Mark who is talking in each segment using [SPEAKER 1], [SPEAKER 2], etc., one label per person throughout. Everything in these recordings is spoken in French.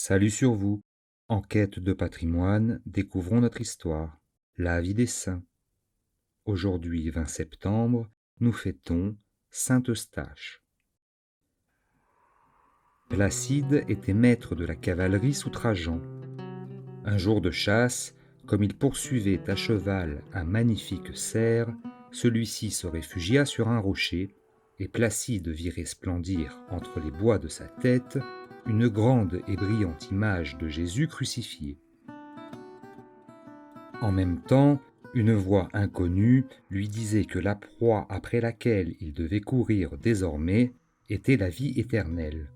[SPEAKER 1] Salut sur vous. En quête de patrimoine, découvrons notre histoire, la vie des saints. Aujourd'hui, 20 septembre, nous fêtons Saint Eustache. Placide était maître de la cavalerie sous Trajan. Un jour de chasse, comme il poursuivait à cheval un magnifique cerf, celui-ci se réfugia sur un rocher, et Placide vit resplendir entre les bois de sa tête une grande et brillante image de Jésus crucifié. En même temps, une voix inconnue lui disait que la proie après laquelle il devait courir désormais était la vie éternelle.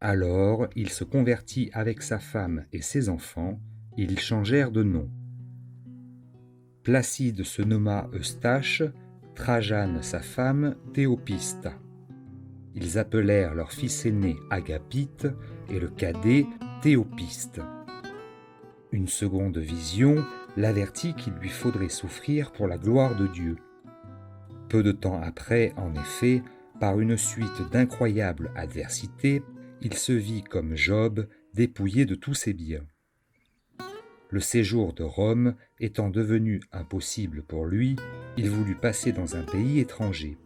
[SPEAKER 1] Alors il se convertit avec sa femme et ses enfants, et ils changèrent de nom. Placide se nomma Eustache, Trajane sa femme Théopiste. Ils appelèrent leur fils aîné Agapite et le cadet Théopiste. Une seconde vision l'avertit qu'il lui faudrait souffrir pour la gloire de Dieu. Peu de temps après, en effet, par une suite d'incroyables adversités, il se vit comme Job dépouillé de tous ses biens. Le séjour de Rome étant devenu impossible pour lui, il voulut passer dans un pays étranger.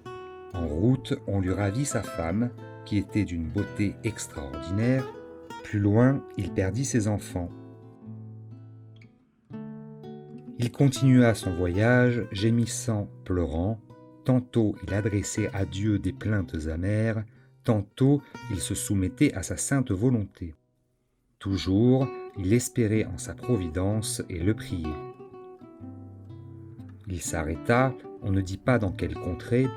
[SPEAKER 1] En route, on lui ravit sa femme, qui était d'une beauté extraordinaire. Plus loin, il perdit ses enfants. Il continua son voyage, gémissant, pleurant. Tantôt il adressait à Dieu des plaintes amères, tantôt il se soumettait à sa sainte volonté. Toujours, il espérait en sa providence et le priait. Il s'arrêta, on ne dit pas dans quelle contrée,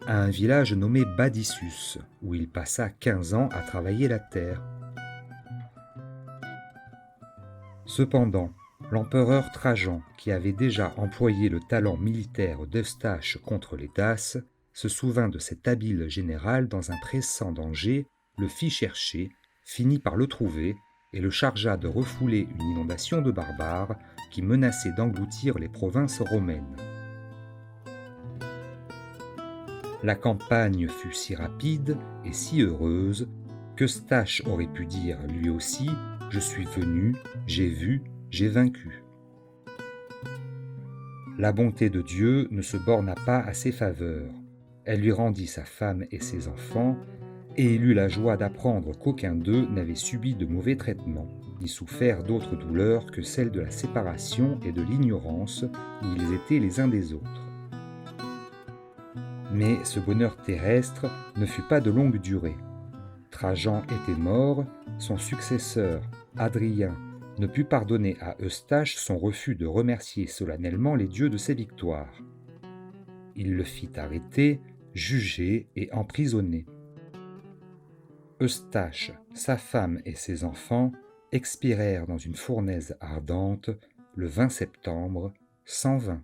[SPEAKER 1] à un village nommé Badissus, où il passa 15 ans à travailler la terre. Cependant, l'empereur Trajan, qui avait déjà employé le talent militaire d'Eustache contre les Daces, se souvint de cet habile général dans un pressant danger, le fit chercher, finit par le trouver, et le chargea de refouler une inondation de barbares qui menaçait d'engloutir les provinces romaines. La campagne fut si rapide et si heureuse qu'Eustache aurait pu dire lui aussi « Je suis venu, j'ai vu, j'ai vaincu ». La bonté de Dieu ne se borna pas à ses faveurs. Elle lui rendit sa femme et ses enfants, et il eut la joie d'apprendre qu'aucun d'eux n'avait subi de mauvais traitements, ni souffert d'autres douleurs que celles de la séparation et de l'ignorance où ils étaient les uns des autres. Mais ce bonheur terrestre ne fut pas de longue durée. Trajan était mort, son successeur, Hadrien, ne put pardonner à Eustache son refus de remercier solennellement les dieux de ses victoires. Il le fit arrêter, juger et emprisonner. Eustache, sa femme et ses enfants expirèrent dans une fournaise ardente le 20 septembre 120.